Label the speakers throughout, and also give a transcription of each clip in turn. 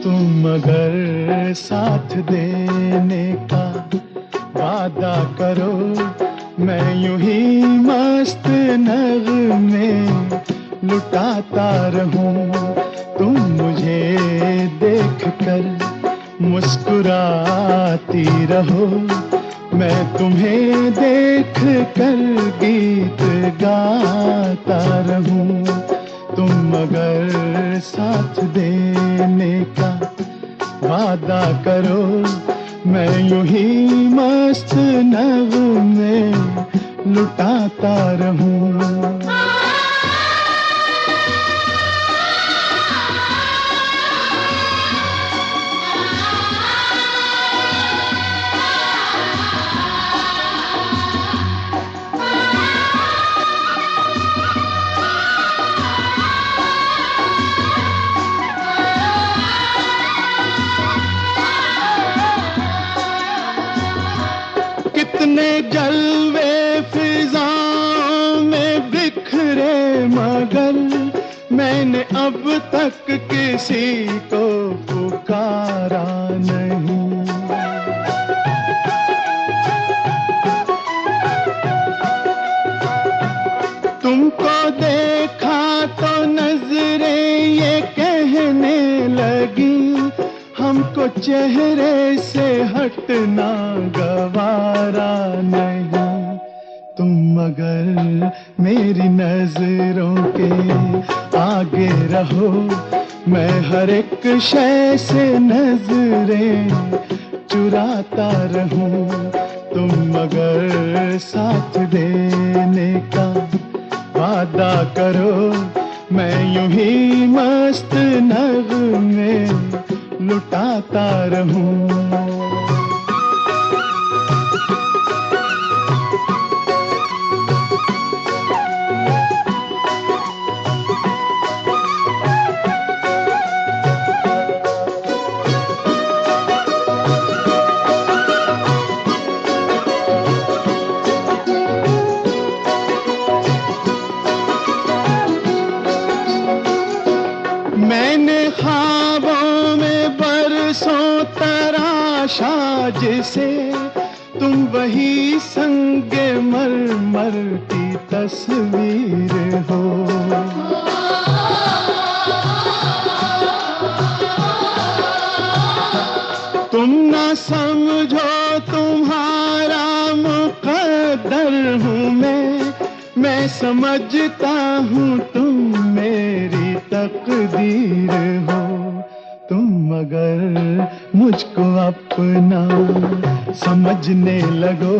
Speaker 1: तुम अगर साथ देने का वादा करो, मैं यूं ही मस्त नगमे लुटाता रहूं। तुम मुझे देख कर मुस्कुराती रहो, मैं तुम्हें देख कर गीत गाता रहूं। तुम अगर साथ देने का वादा करो, मैं यूं ही मस्त नगमे लुटाता रहूं। कितने जलवे फिजाओं में बिखरे, मगर मैंने अब तक किसी को पुकारा नहीं। तुमको देखा तो नजरें ये कहने लगी, हमको चेहरे से हटना गवारा नहीं। तुम अगर मेरी नजरों के आगे रहो, मैं हर एक शय से नजरें चुराता रहूं। तुम अगर साथ देने का वादा करो, मैं यूं ही मस्त नगमे लुटाता रहूं। मैंने ख्वाबों में बरसों तराशा जिसे, तुम वही संगे मरमर की तस्वीर हो। तुम ना समझो तुम्हारा मुकद्दर हूँ मैं समझता हूँ तुम मेरी तकदीर हो। तुम अगर मुझको अपना समझने लगो,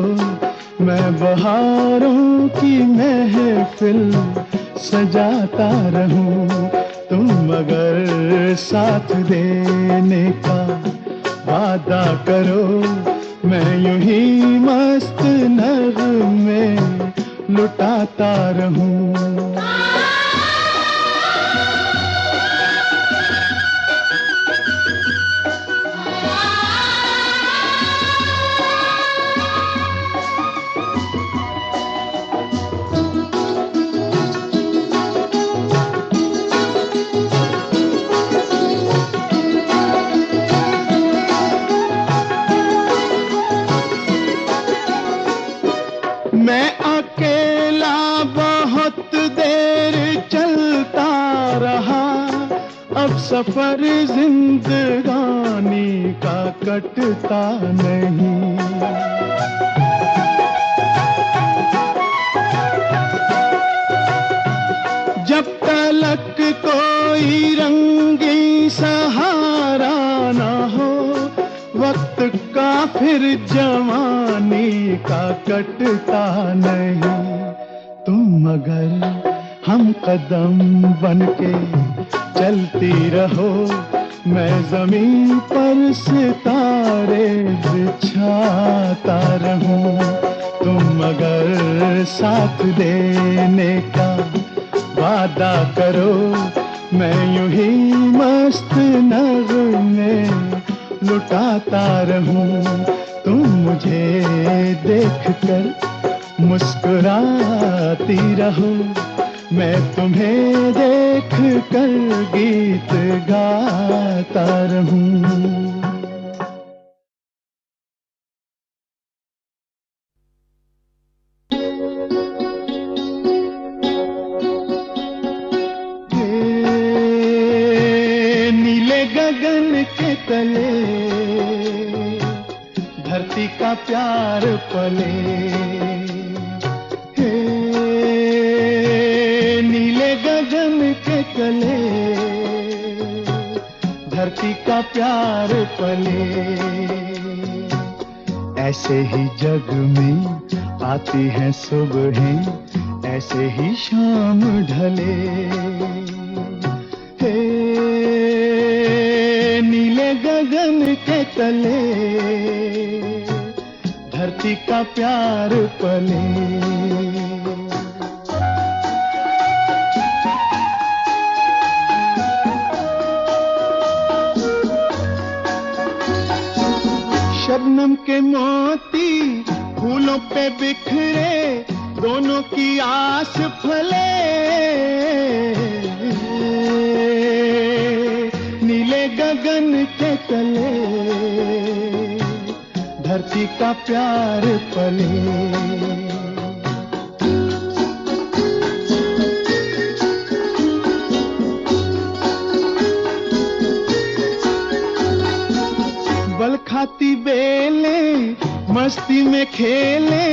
Speaker 1: मैं बहारों की महफिल सजाता रहूं। तुम अगर साथ देने का वादा करो, मैं यूं ही मस्त नगमे लुटाता रहूं। मैं अकेला बहुत देर चलता रहा, अब सफर जिंदगानी का कटता नहीं। जब तलक कोई रंगी सहारा ना हो, वक्त का फिर जवानी का कटता नहीं। तुम अगर हम कदम बनके चलती रहो, मैं जमीन पर सितारे बिछाता रहूं। साथ देने का वादा करो, मैं यूं ही मस्त नगमे लुटाता रहूं। तुम मुझे देख कर मुस्कुराती रहो, मैं तुम्हें देख कर गीत गाता रहूं। गगन के तले धरती का प्यार पले, हे नीले गगन के तले धरती का प्यार पले। ऐसे ही जग में आती हैं सुबहें, ऐसे ही शाम ढले, नीले गगन के तले धरती का प्यार पले। शबनम के मोती फूलों पे बिखरे, दोनों की आस फले, नीले गगन के तले धरती का प्यार पले। बल खाती बेलें मस्ती में खेले,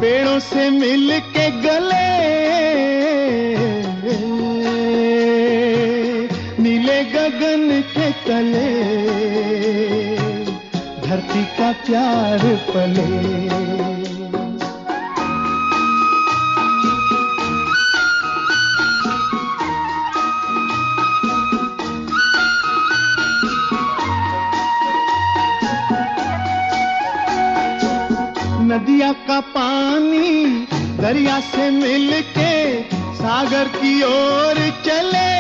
Speaker 1: पेड़ों से मिल के गले, नीले गगन के तले धरती का प्यार पले। नदिया का पानी दरिया से मिलके सागर की ओर चले,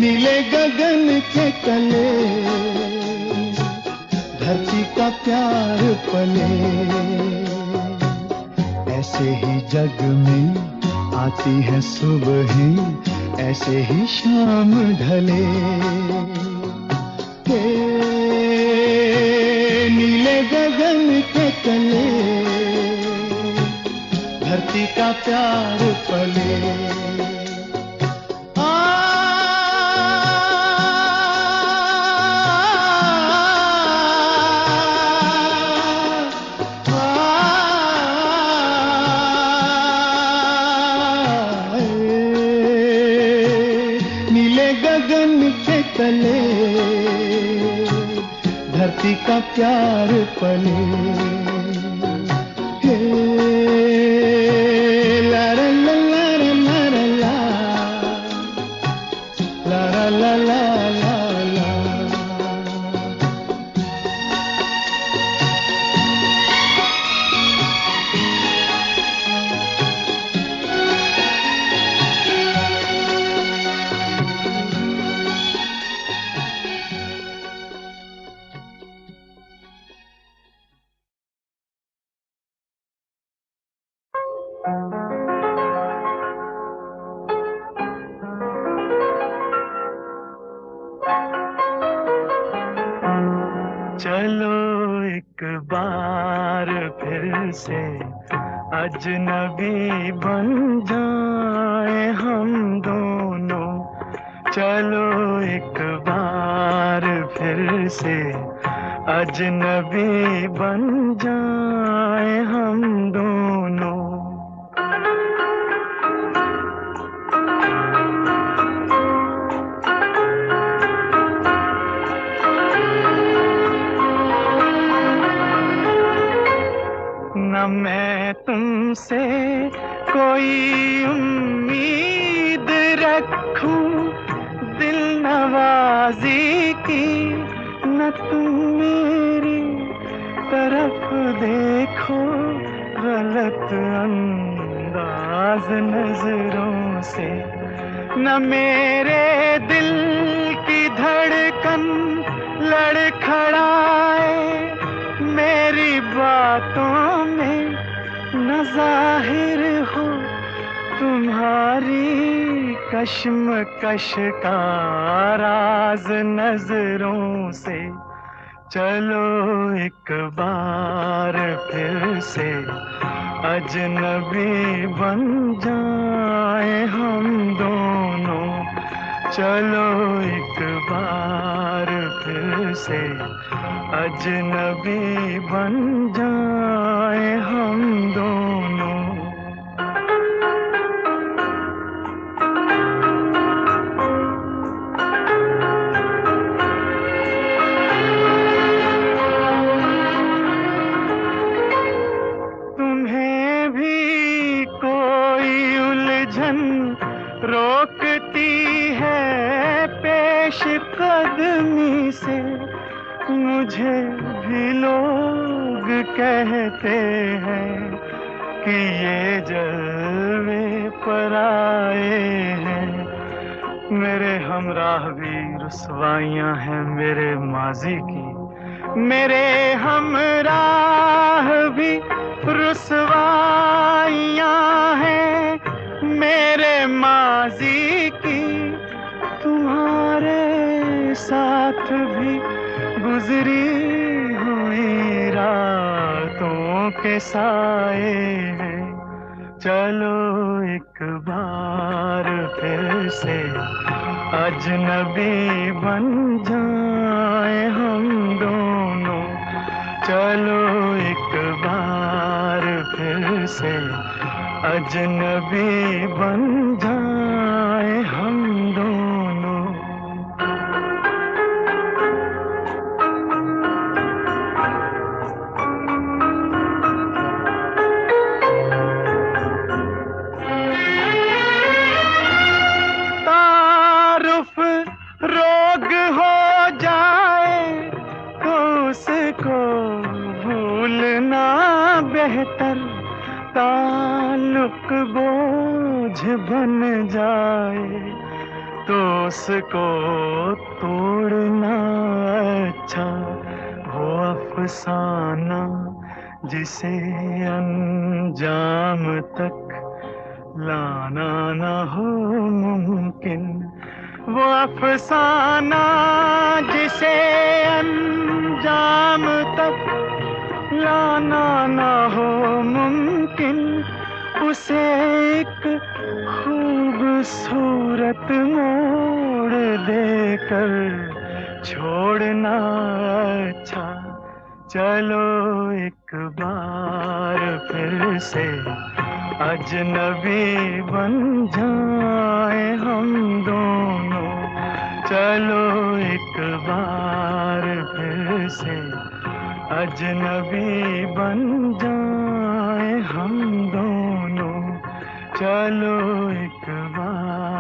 Speaker 1: नीले गगन के तले धरती का प्यार पले। ऐसे ही जग में आती है सुबहें, ऐसे ही शाम ढले, नीले गगन के तले धरती का प्यार पले। नीले गगन के तले धरती का प्यार पले, हे ला ला ला ला ला ला ला ला ला ला। चलो एक बार फिर से अजनबी बन जाए हम दोनों, चलो एक बार फिर से अजनबी बन जाए हम दोनों। न मैं तुमसे कोई उम्मीद रखूं दिल नवाजी की, न तुम मेरी तरफ नजरों से, न मेरे दिल की धड़कन लड़खड़ाए मेरी बातों में, न जाहिर हो तुम्हारी कश्मकश का राज नजरों से। चलो एक बार फिर से अजनबी बन जाए हम दोनों। चलो एक बार फिर से अजनबी बन जाए हम दोनों। रोकती है पेश कदमी से, मुझे भी लोग कहते हैं कि ये जलवे पर आए हैं। मेरे हमराह भी रुसवाइयां हैं मेरे माजी की, मेरे हमराह भी रुसवाइयां हैं मेरे माजी की। तुम्हारे साथ भी गुजरी हुई रातों के साए हैं। चलो एक बार फिर से अजनबी बन जाए हम दोनों। चलो एक बार फिर से अजनबी बन जाए हम दोनों। तारुफ रोग हो जाए तो उसको भूलना बेहतर, ताल्लुक बोझ बन जाए तो उसको तोड़ना अच्छा। वो अफसाना जिसे अंजाम तक लाना न हो मुमकिन, वो अफसाना जिसे अंजाम तक लाना न हो मुमकिन, उसे एक खूबसूरत मोड़ देकर छोड़ना अच्छा। चलो एक बार फिर से अजनबी बन जाए हम दोनों। चलो एक बार फिर से अजनबी बन जाए हम दोनों। चलो एक बार।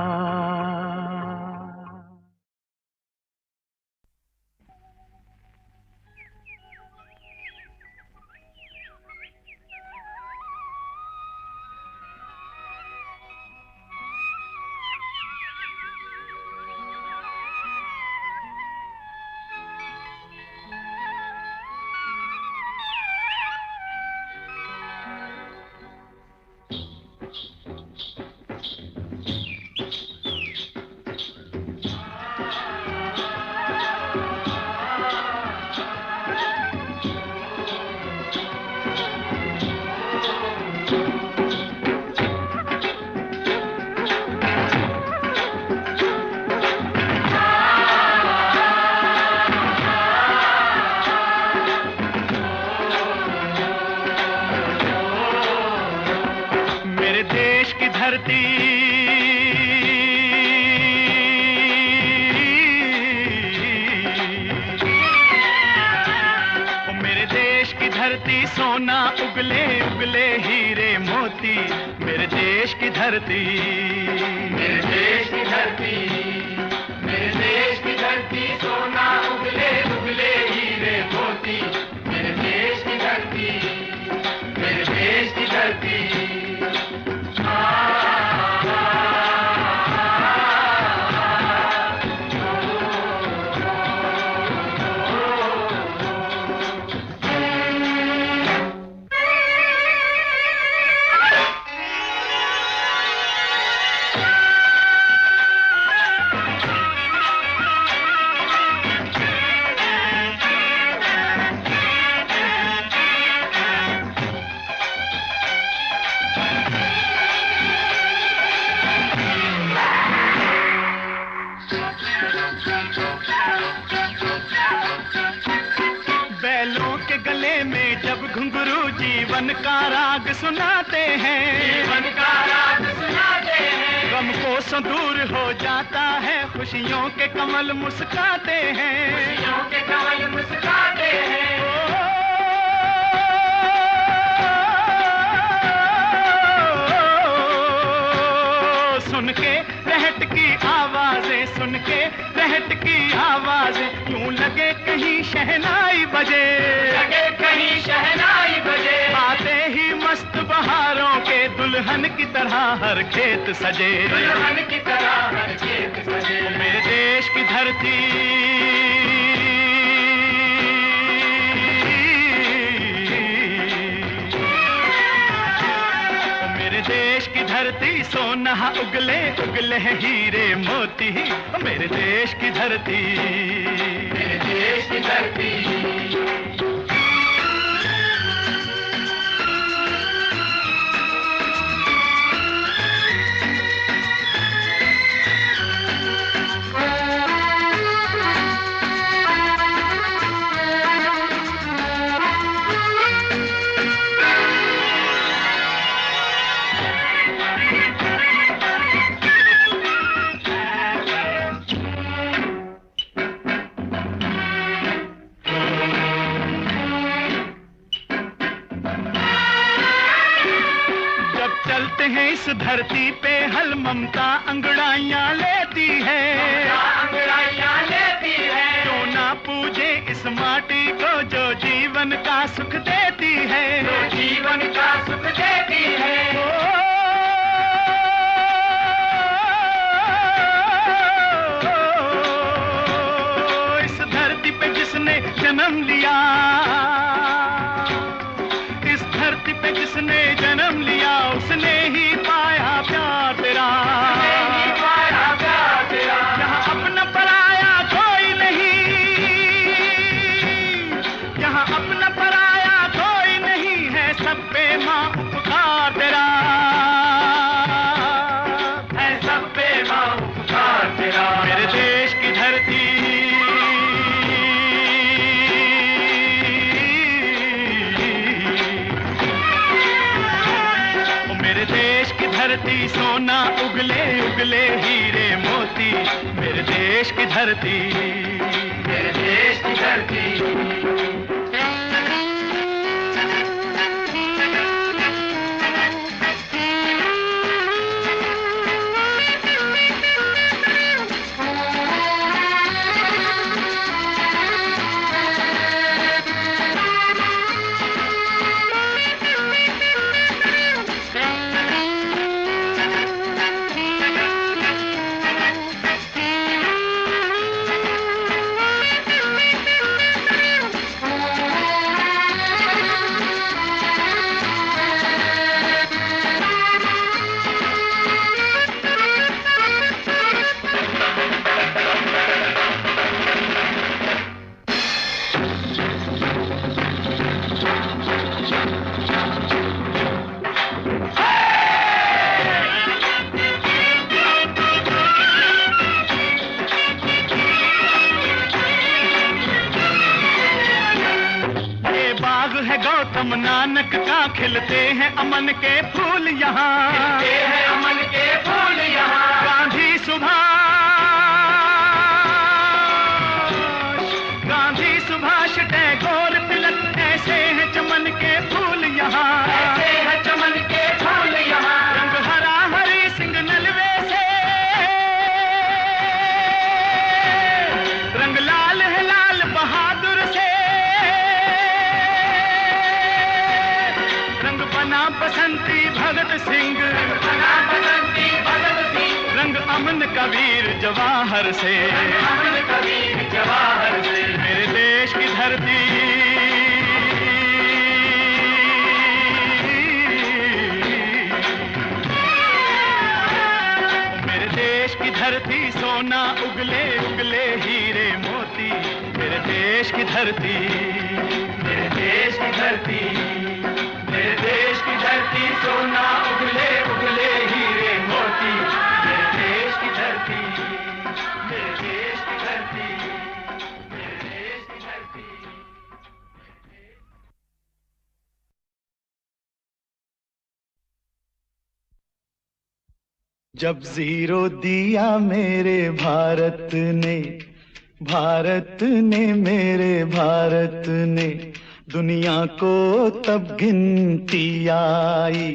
Speaker 2: सोना उगले उगले हीरे मोती, मेरे देश की धरती, मेरे देश की धरती, मेरे देश की धरती, सोना उगले उगले हीरे मोती, मेरे देश की धरती, मेरे देश की धरती। गले में जब घुंघरू जीवन का राग सुनाते हैं, जीवन का राग सुनाते हैं। गम को सो दूर हो जाता है, खुशियों के कमल मुस्काते हैं, खुशियों के कमल मुस्काते हैं। सुन के रहट की आवाजें, सुन के रहट की आवाजें, यूं लगे कहीं शहनाई बजे, लगे कहीं शहनाई बजे। आते ही मस्त बहारों के दुल्हन की तरह हर खेत सजे, दुल्हन की तरह हर खेत सजे। मेरे देश की धरती, देश की धरती सोना उगले उगले हीरे मोती, मेरे देश की धरती, मेरे देश की धरती। चलते हैं इस धरती पे हल ममता अंगड़ाइयाँ लेती है, अंगड़ाइयाँ लेती है। क्यों ना पूजे इस माटी को जो जीवन का सुख देती है, जो जीवन का सुख देती है। इस धरती पे जिसने जन्म लिया, इस धरती पे जिसने जन्म लिया, उसने ही पाया प्यार तेरा, पाया प्यार तेरा। यहाँ अपना पराया कोई नहीं, यहाँ अपना पराया कोई नहीं है, सब पे माँ उपकार तेरा है, सब पे माँ उपकार तेरा। मेरे देश की धरती, धरती सोना उगले उगले हीरे मोती, मेरे देश की धरती, मेरे देश की धरती। गौतम नानक का खिलते हैं अमन के फूल यहाँ, खिलते हैं अमन के फूल यहाँ। गांधी सुभाष टैगोर तिलक, ऐसे हैं चमन के फूल यहाँ, ऐसे हैं चमन के फूल यहाँ। रंग हरा हरी सिंह नलवे से, रंग लाल है लाल बहादुर से, बसंती भगत सिंह, रंग अमन कबीर जवाहर से, अमन कबीर जवाहर से। मेरे देश की धरती, मेरे देश की धरती सोना उगले उगले हीरे मोती, मेरे देश की धरती, मेरे देश की धरती, मेरे देश की धरती सोना उगले उगले हीरे मोती, मेरे देश की धरती, मेरे देश की धरती, मेरे देश की धरती।
Speaker 1: जब जीरो दिया मेरे भारत ने, भारत ने मेरे भारत ने, दुनिया को तब गिनती आई।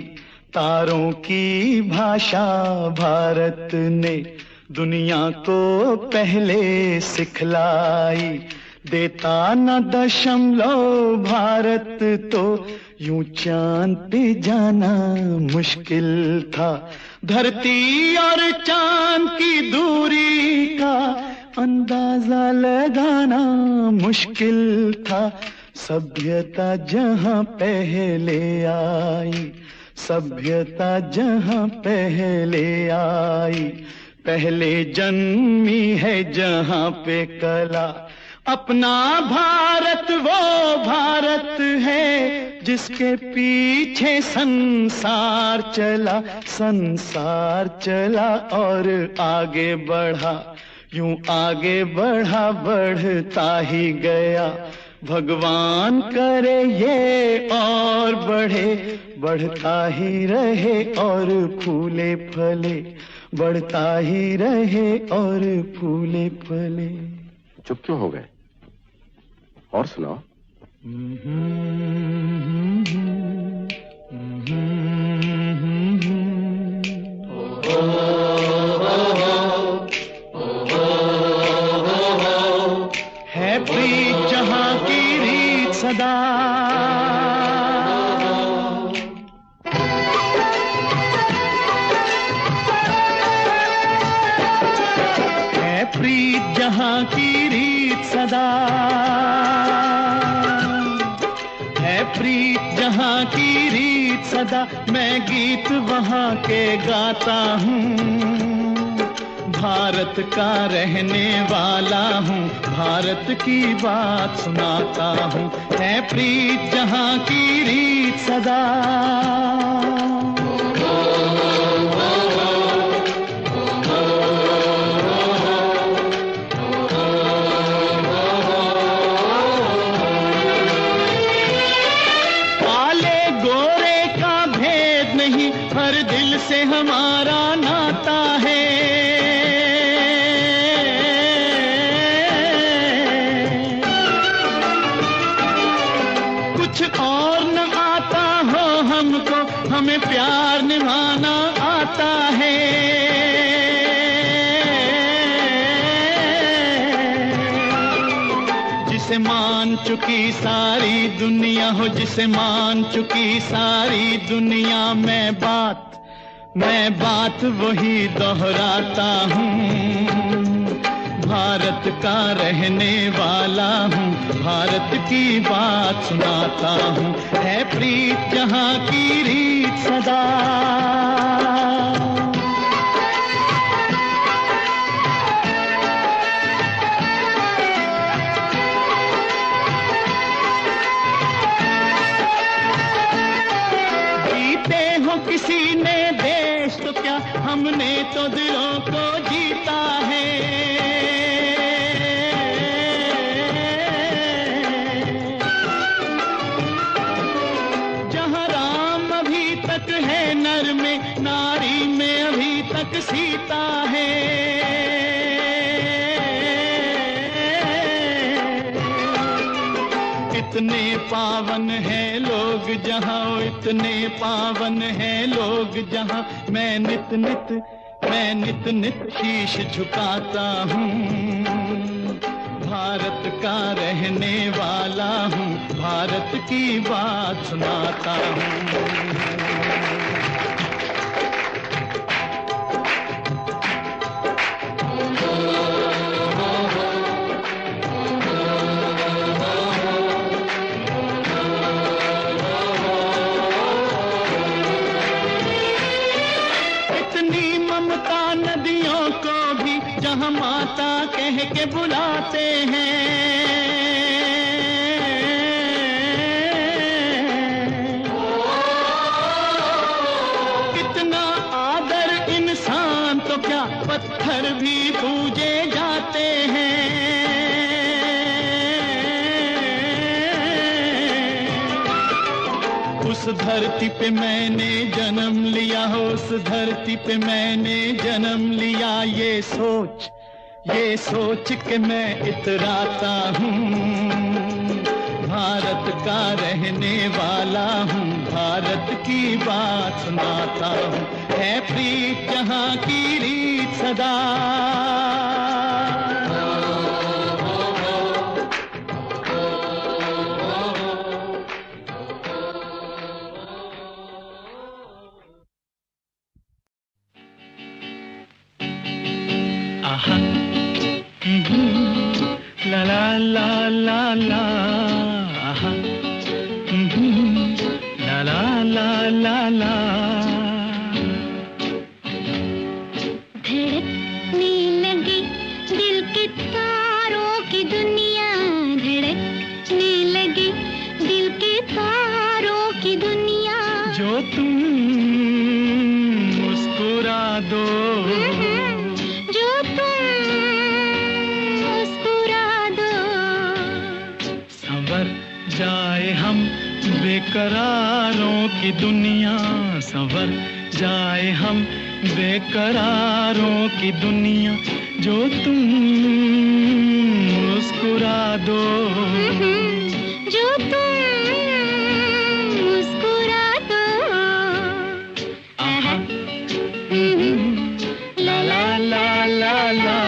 Speaker 1: तारों की भाषा भारत ने दुनिया को पहले सिखलाई। देता न दशमलव भारत तो यूं चांद पे जाना मुश्किल था। धरती और चांद की दूरी का अंदाजा लगाना मुश्किल था। सभ्यता जहां पहले आई, सभ्यता जहां पहले आई, पहले जन्मी है जहां पे कला। अपना भारत वो भारत है जिसके पीछे संसार चला, संसार चला और आगे बढ़ा, यूं आगे बढ़ा बढ़ता ही गया। भगवान करे ये और बढ़े, बढ़ता ही रहे और फूले फले, बढ़ता ही रहे और फूले फले।
Speaker 3: चुप क्यों हो गए? और सुनाओ।
Speaker 1: है प्रीत जहां की रीत सदा, है प्रीत जहां की रीत सदा, है प्रीत जहां की रीत सदा। मैं गीत वहां के गाता हूँ, भारत का रहने वाला हूँ, भारत की बात सुनाता हूँ। है प्रीत जहां की रीत सदा। काले गोरे का भेद नहीं, हर दिल से हमारा नाता है। और न आता हो हमको, हमें प्यार निभाना आता है। जिसे मान चुकी सारी दुनिया हो, जिसे मान चुकी सारी दुनिया, मैं बात वही दोहराता हूँ। भारत का रहने वाला हूँ, भारत की बात सुनाता हूँ। है प्रीत जहां की रीत सदा। जीते हो किसी ने देश तो क्या, हमने तो दिलों को जीता है। है नर में, नारी में अभी तक सीता है। इतने पावन है लोग जहां, इतने पावन है लोग जहां, मैं नित नित शीश झुकाता हूँ। भारत का रहने वाला हूँ, भारत की बात सुनाता हूँ। इतनी ममता नदियों को भी जहाँ माता कह के बुलाते हैं। कितना आदर इंसान तो क्या, पत्थर भी पूजे जाते हैं। उस धरती पे मैंने जन्म लिया, उस धरती पे मैंने जन्म लिया। ये सोच के मैं इतराता हूँ, भारत का रहने वाला हूँ, भारत की बात सुनाता हूँ। है प्रीत जहाँ की रीत सदा,
Speaker 2: आहा ला ला ला ला ला, आहा ला ला ला ला ला।
Speaker 4: धड़कने लगी दिल के तारों की दुनिया, धड़कने लगी दिल के तारों की दुनिया।
Speaker 2: जो तुम मुस्कुरा दो,
Speaker 4: जो तुम मुस्कुरा दो,
Speaker 2: संवर जाए हम बेकरारों की दुनिया, संवर जाए हम बेकरारों की दुनिया। जो तुम मुस्कुरा दो,
Speaker 4: जो तुम मुस्कुरा दो,
Speaker 2: आहा ला ला ला ला ला,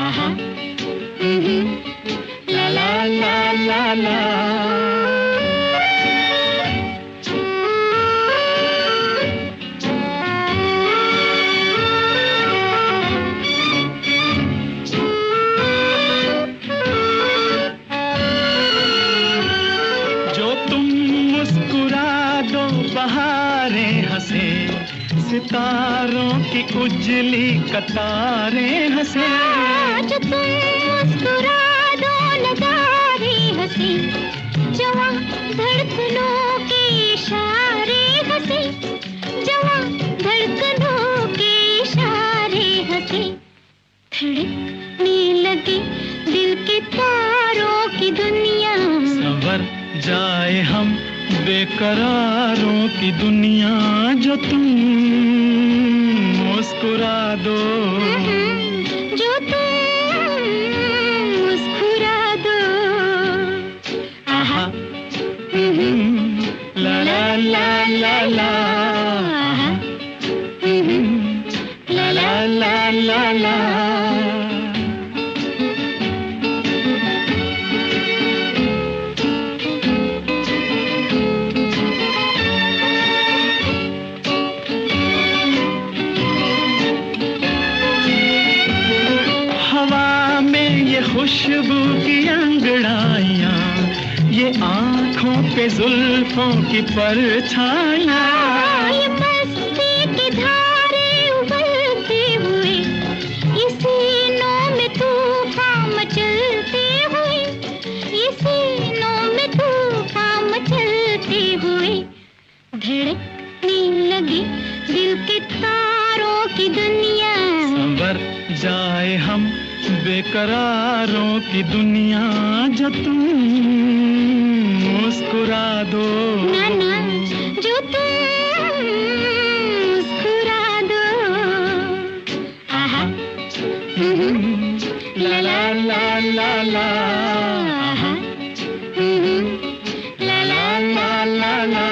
Speaker 2: आहा ला ला ला ला ला। सितारों की उजली कतारें हंसे,
Speaker 4: जो तुम मुस्कुरा दो नजारे हंसे, जवां धड़कनों के इशारे हंसे, जवां धड़कनों के इशारे हंसे। धड़कने लगी दिल के तारों की दुनिया,
Speaker 2: संवर जाए हम बेकरारों की दुनिया। जो तुम मुस्कुरा दो,
Speaker 4: जो तुम मुस्कुरा दो, आहा
Speaker 2: ला ला ला ला ला, आहा ला ला ला ला ला। खुशबू की अंगड़ाइयाँ, ये आँखों पे जुल्फों की परछाइयाँ,
Speaker 4: ये मस्ती की धारे उबलते हुए, ये सीनों में तूफान मचलते हुए, ये सीनों में तूफान मचलते हुए। धड़कने लगी दिल के तारों की दुनिया,
Speaker 2: संवर जाए हम बेकरारों की दुनिया। जो तुम मुस्कुरा दो,
Speaker 4: ना ना, जो तुम मुस्कुरा दो, आहा
Speaker 2: ला ला ला ला ला, आहा ला ला ला ला ला।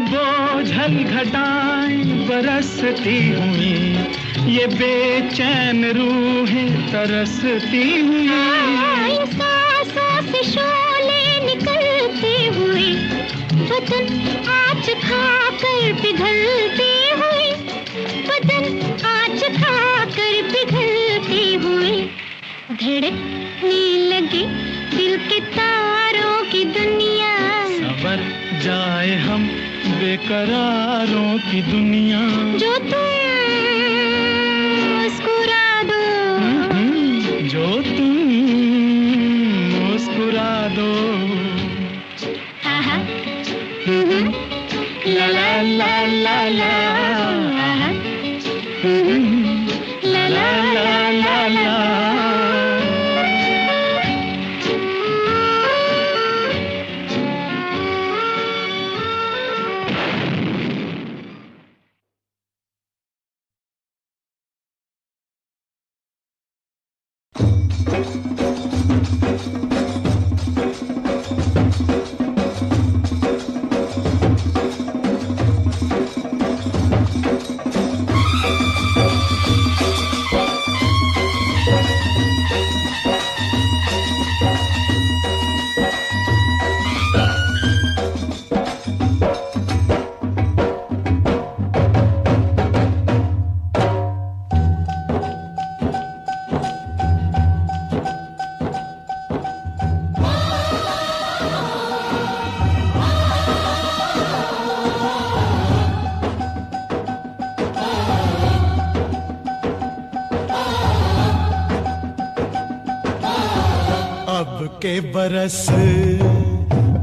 Speaker 2: बोझल घटाएं बरसती हुई, ये बेचैन रूहें तरसती हुई,
Speaker 4: सांसों से शोले निकलते हुए, बदन आज खाकर पिघलते हुए, बदन आज खाकर पिघलते हुए। धड़कने लगी दिल के तारों की दुनिया,
Speaker 2: संवर जाए हम बेकरारों की दुनिया।
Speaker 4: जो तुम मुस्कुरा दो,
Speaker 2: जो तुम मुस्कुरा दो,
Speaker 4: आहा
Speaker 1: ला ला ला ला ला ला ला।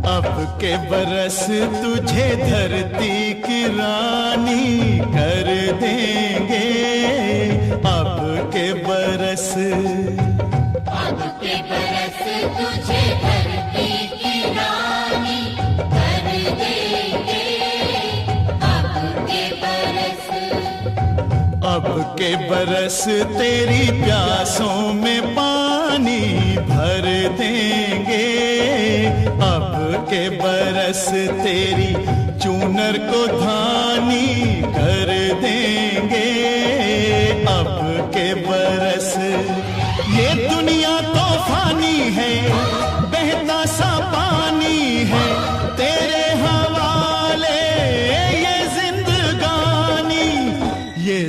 Speaker 1: अब के बरस तुझे धरती की रानी कर देंगे। अब के बरस
Speaker 4: तुझे धरती की रानी कर देंगे।
Speaker 1: अब के बरस तेरी प्यासों में पानी भर देंगे। अब के बरस तेरी चूनर को धानी कर देंगे। अब के बरस ये दुनिया तो फानी है, बहता सा पानी है तेरे हवाले ये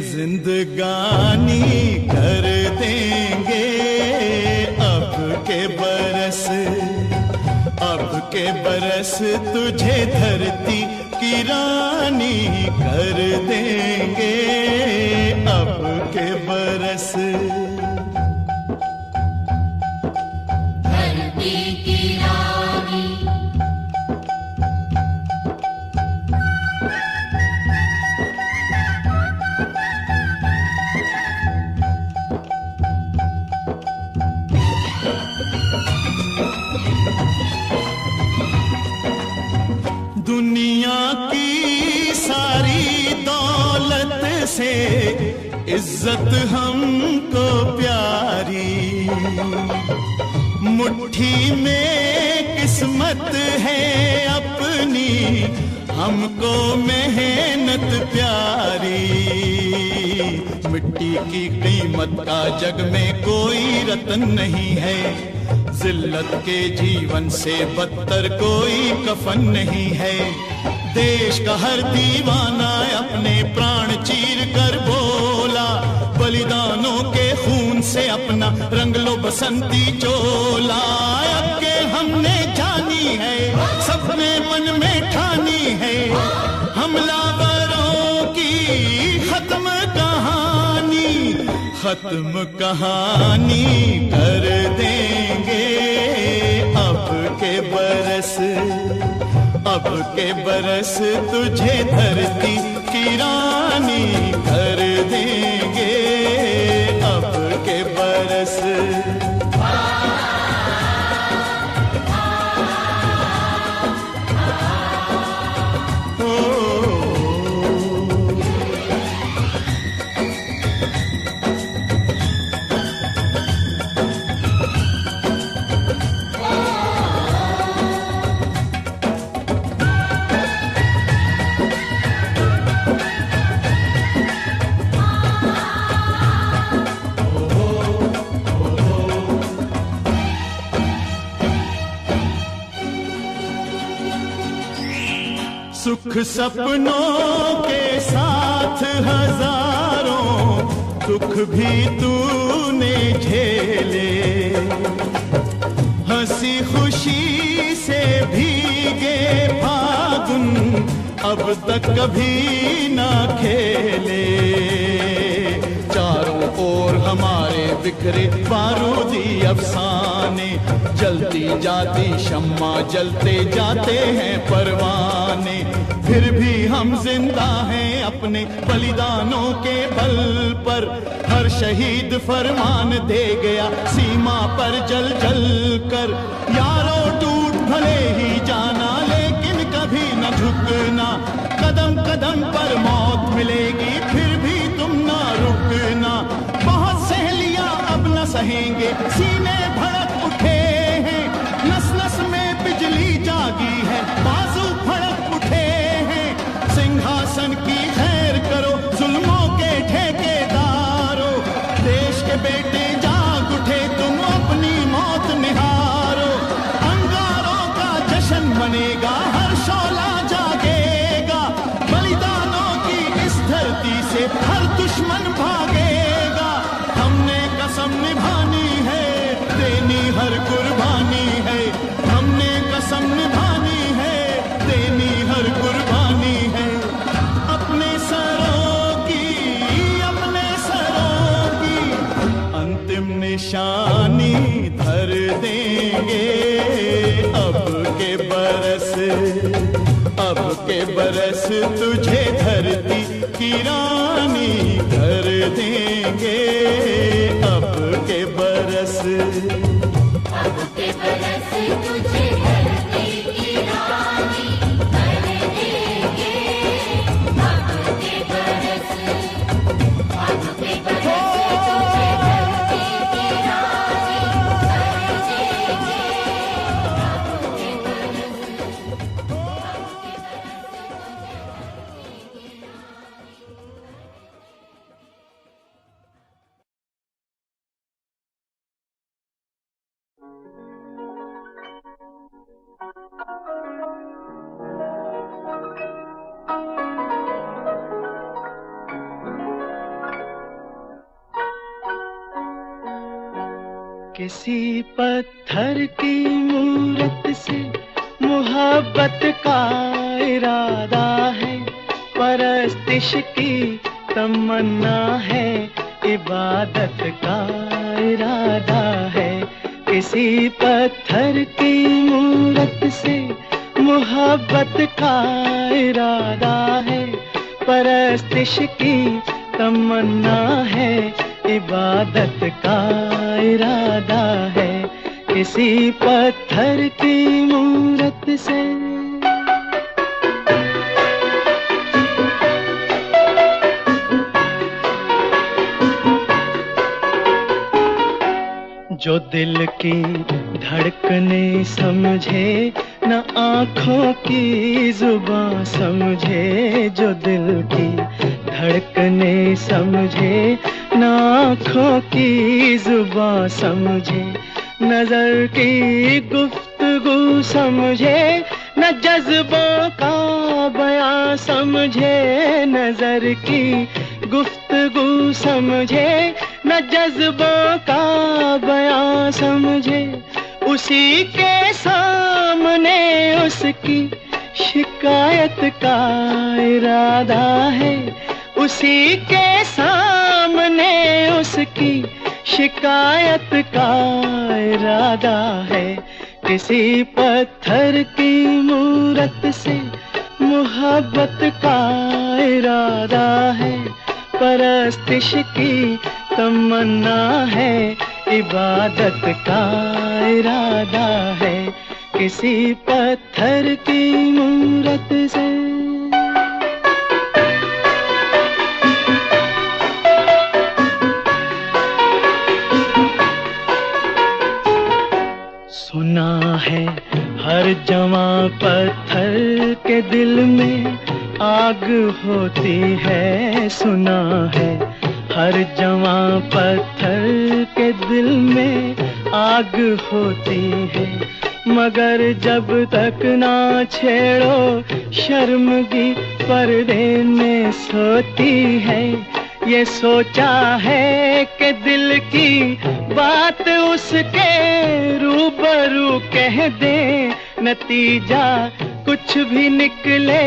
Speaker 1: जिंदगानी कर देंगे। अब के बरस तुझे धरती की रानी कर देंगे। अब के बरस
Speaker 4: धरती की रानी।
Speaker 1: दुनिया की सारी दौलत से इज्जत हमको प्यारी, मुट्ठी में किस्मत है अपनी हमको मेहनत प्यारी। मिट्टी की कीमत का जग में कोई रतन नहीं है, जिल्लत के जीवन से बदतर कोई कफन नहीं है। देश का हर दीवाना अपने प्राण चीर कर बोला, बलिदानों के खून से अपना रंग लो बसंती चोला। अब के हमने जानी है, सबने मन में ठानी है, हमलावरों की खत्म कहानी कर देंगे। अब के बरस तुझे धरती की रानी कर देंगे। अब के बरस सुख सपनों के साथ हजारों दुख भी तूने झेले, हंसी खुशी से भीगे फागुन अब तक कभी ना खेले। चारों ओर और हमारे बिखरे बारूदी अफसाने, जलती जाती शम्मा जलते जाते हैं परवाने। फिर भी हम जिंदा हैं अपने बलिदानों के बल पर, हर शहीद फरमान दे गया सीमा पर जल जल कर। यारों टूट भले ही जाना लेकिन कभी न झुकना, कदम कदम पर मौत मिलेगी फिर भी तुम ना रुकना। बहुत सहेलियां अब न सहेंगे, सीने भड़क उठे हैं, नस नस में बिजली जागी है, बाजू फड़क उठे हैं। सिंहासन की खैर करो जुल्मों के ठेकेदारों, देश के बेटे जाग उठे तुम अपनी मौत निहारो। अंगारों का जश्न बनेगा, हर शोला जागेगा, बलिदानों की इस धरती से हर दुश्मन भागेगा। हमने कसम निभानी है, देनी हर कुर्बानी है, हमने कसम निभानी है, देनी हर कुर्बानी है। अपने सरों की अंतिम निशानी धर देंगे। अब के बरस तुझे धरती की रानी कर देंगे। अब के बरस
Speaker 4: तुझे धरती की रानी कर देंगे। अब के बरस तुझे धरती की रानी
Speaker 1: किसी पत्थर की मूरत से मोहब्बत का इरादा है, परस्तिश की तमन्ना है, इबादत का इरादा है। किसी पत्थर की मूरत से मोहब्बत का इरादा है, परस्तिश की तमन्ना है, इबादत का इरादा है। किसी पत्थर की मूरत से जो दिल की धड़कने समझे, न आँखों की जुबां समझे। जो दिल की धड़कने समझे, न आँखों की जुबां समझे। नजर की गुफ्तगू समझे, न जज्बों का बयां समझे। नजर की गुफ्तगू समझे, न जज्बों का बयां समझे। उसी के सामने उसकी शिकायत का इरादा है, उसी के सामने उसकी शिकायत का इरादा है। किसी पत्थर की मूरत से मोहब्बत का इरादा है, परस्तिश की तमन्ना है, इबादत का इरादा है। किसी पत्थर की मूरत से सुना है हर जवां पत्थर के दिल में आग होती है। सुना है हर जवां पत्थर के दिल में आग होती है। मगर जब तक ना छेड़ो शर्मगी पर्दे में सोती है। ये सोचा है कि दिल की बात उसके रूबरू कह दे, नतीजा कुछ भी निकले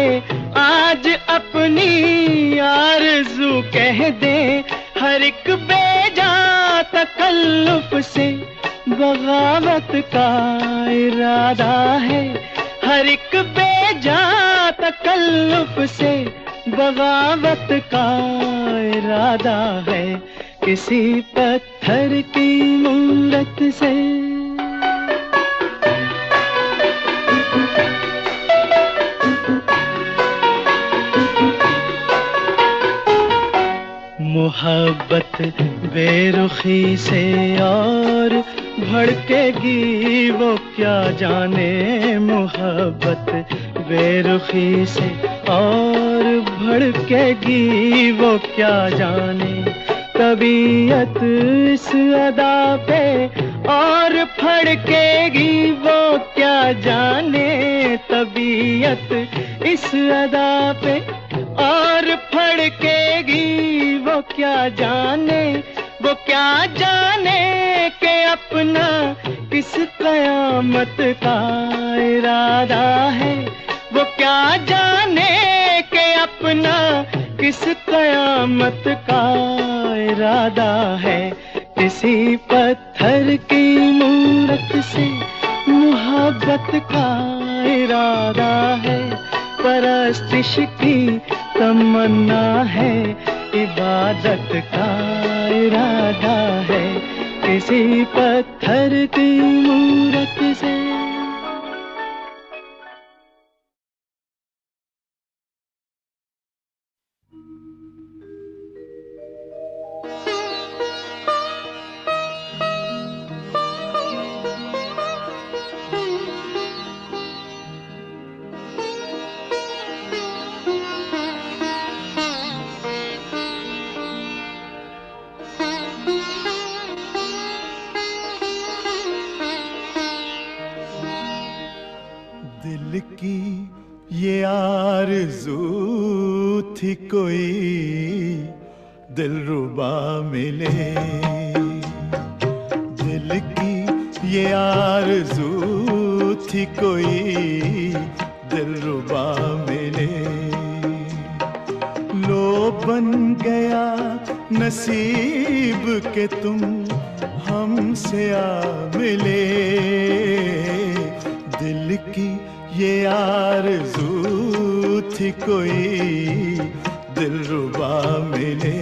Speaker 1: आज अपनी आरज़ू कह दे। हर एक बेजान तकल्लुफ से बगावत का इरादा है, हर एक बेजा तकल्लुफ से बगावत का इरादा है, किसी पत्थर की मूरत से। मोहब्बत बेरुखी से और भड़केगी वो क्या जाने, मोहब्बत बेरुखी से और भड़केगी वो क्या जाने, तबीयत इस अदा पे और फड़केगी वो क्या जाने, तबीयत इस अदा पे और फड़केगी वो क्या जाने, वो क्या जाने के अपना किस कयामत का इरादा है, वो क्या जाने के अपना किस कयामत का इरादा है, किसी पत्थर की मूरत से मोहब्बत का इरादा है, परस्तिश की तमन्ना है, इबादत का इरादा है, किसी पत्थर की मूरत से।
Speaker 2: दिल की ये आरज़ू थी कोई दिलरुबा मिले, दिल की ये आरज़ू थी कोई दिलरुबा मिले, लो बन गया नसीब के तुम हमसे आ मिले, दिल की ये आरज़ू थी कोई दिलरुबा मिले।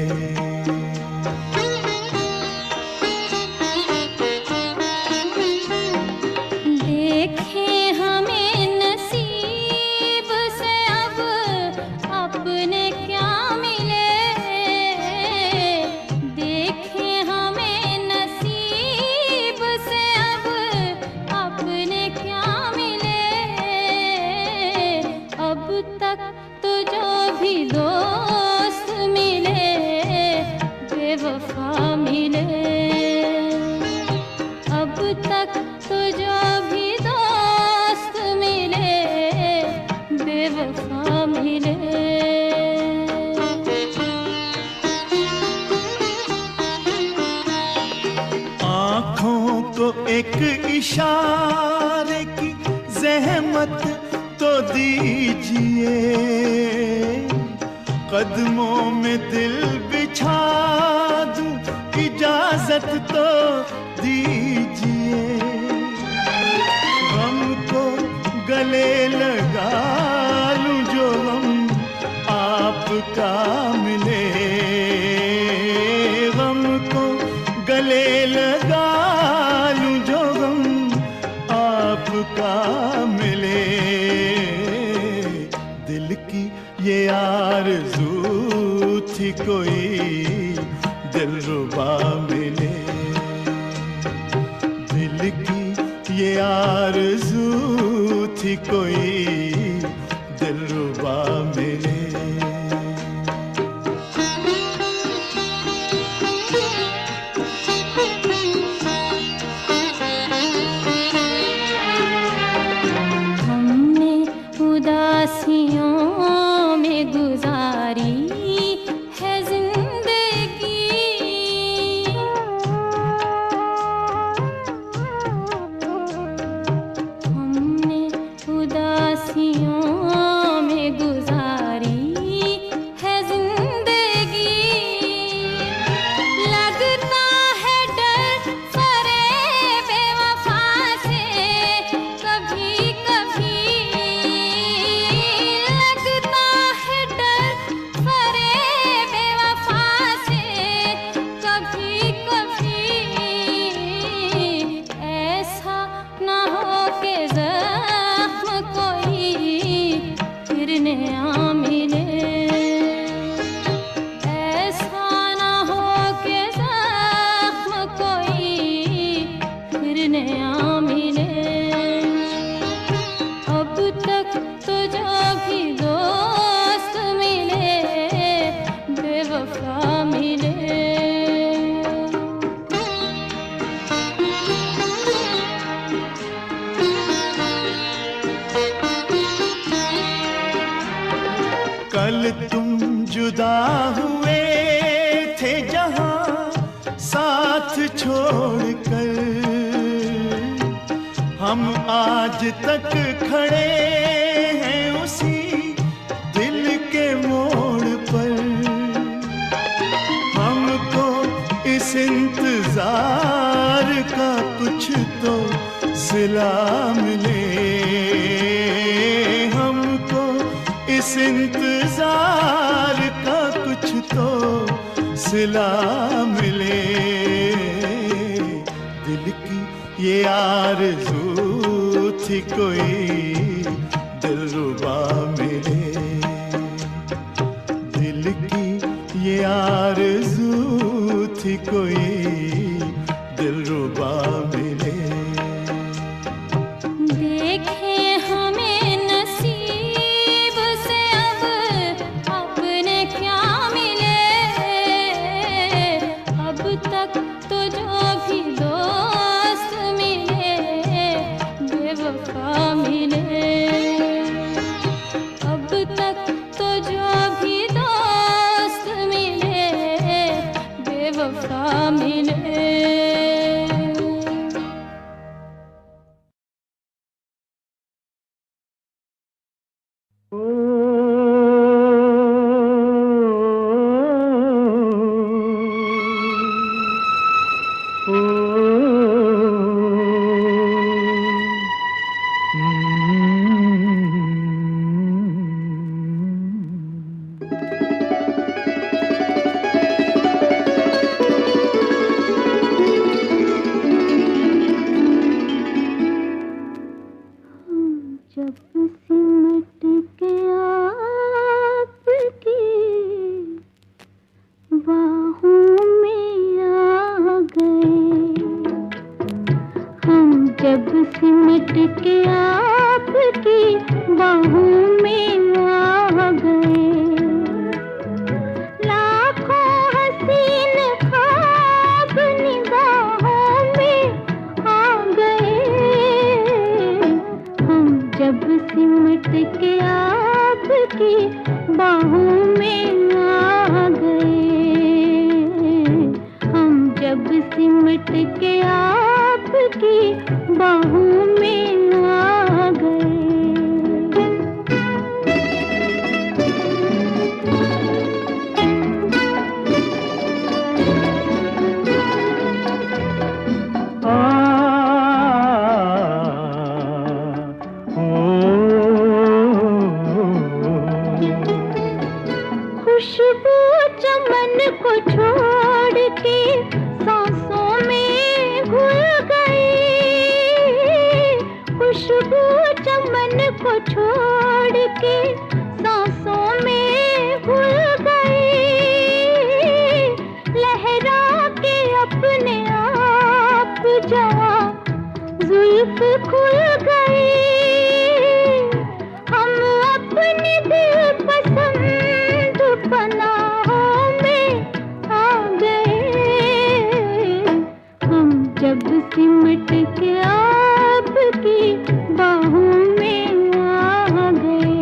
Speaker 2: एक इशारे की ज़हमत तो दीजिए, कदमों में दिल बिछा दूं इजाज़त तो दीजिए, गम को गले लगा लूं जो गम आपका मिले, गम को गले लगा का मिले, दिल की ये आरज़ू थी कोई दिलरुबा मिले, दिल की ये आरज़ू थी कोई दिलरुबा मिले।
Speaker 5: लगता है
Speaker 1: कल तुम जुदा हुए थे जहां साथ छोड़कर, हम आज तक खड़े हैं उसी दिल के मोड़ पर। हमको इस इंतजार का कुछ तो सिला मिले, हमको इस इंतजार का कुछ तो सिला मिले। दिल की ये आरज़ू थी कोई दिलरुबा मिले, दिल की ये आरज़ू थी कोई दिलरुबा मिले।
Speaker 4: देखे हमें नसीब से अब अपने क्या मिले, अब तक तो जो भी दोस्त मिले बेवफा मिले, अब तक तो जो भी दोस्त मिले बेवफा मिले। जब सिमट के आपकी बाहों में आ गए, हम जब सिमट के आपकी बाहों में आ गए, लाखों हसीन ख्वाब निगाहों में आ गए, हम जब सिमट के आपकी बाहों में आ गए, हम जब सिमट के आपकी बाहों में आ गए। खुशबू चमन को छोड़ के सांसों में घुल गई, खुशबू चमन को छोड़ के सांसों में घुल गई, लहरा के अपने आप जवां जुल्फ खुल गई, हम अपने दिल पसंद पनाहों में आ गए, हम जब सिमट के आपकी बाहों में आ गए।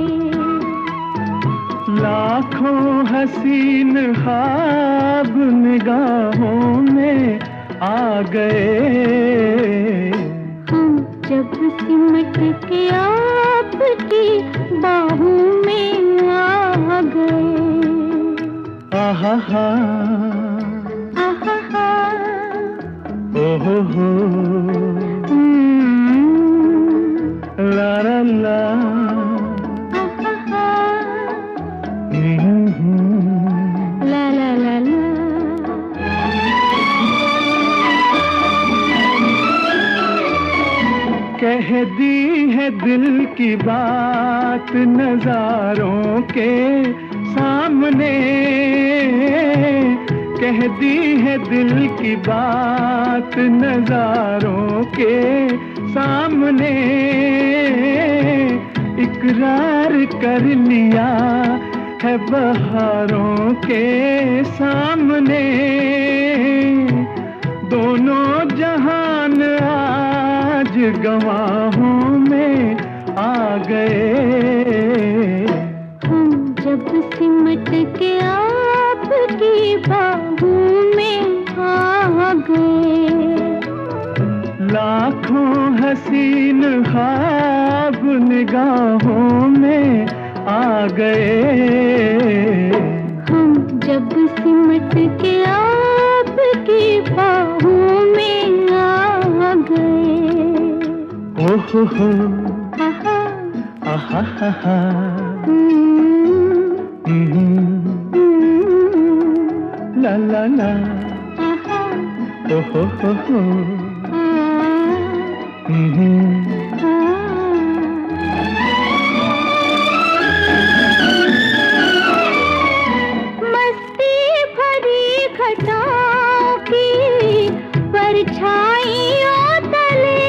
Speaker 1: लाखों हसीन ख्वाब निगाहों में आ गए,
Speaker 4: हम जब सिमट के आपकी बाहों में आ गए।
Speaker 1: आहा हा,
Speaker 4: आहा हा,
Speaker 1: ओहो हो, ला ला ला,
Speaker 4: आहा हा,
Speaker 1: हम्म।
Speaker 4: ला ला ला ला।
Speaker 1: कह दी है दिल की बात नजारों के सामने, कह दी है दिल की बात नजारों के सामने, इकरार कर लिया है बहारों के सामने, दोनों जहान आज गवाहों में आ गए,
Speaker 4: हम जब
Speaker 1: में आ गए।
Speaker 4: हम जब सिमट के आपकी बाहों में आ गए।
Speaker 1: ओहो हो
Speaker 4: आहा,
Speaker 1: आहा हा हा ला ला ला
Speaker 4: आहा,
Speaker 1: ओहो हो
Speaker 4: मस्ती भरी घटाओं की परछाइयों तले,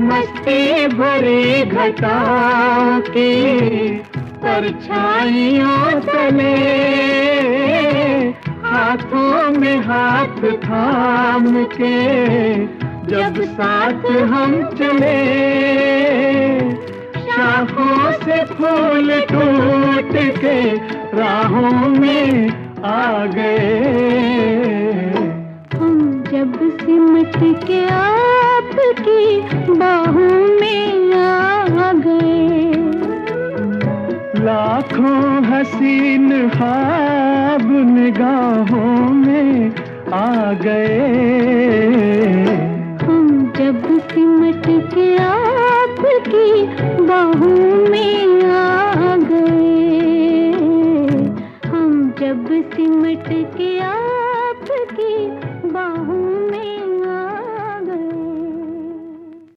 Speaker 1: मस्ती भरी घटाओं की परछाइयों तले, हाथों में हाथ थाम के जब साथ हम चले, शाखों से फूल टूट के राहों में आ गए।
Speaker 4: हम जब सिमट के आपकी बाहों में आ गए।
Speaker 1: लाखों हसीन ख्वाब निगाहों में आ गए।
Speaker 4: हम जब सिमट के आपकी बाहों में आ गए। हम जब सिमट के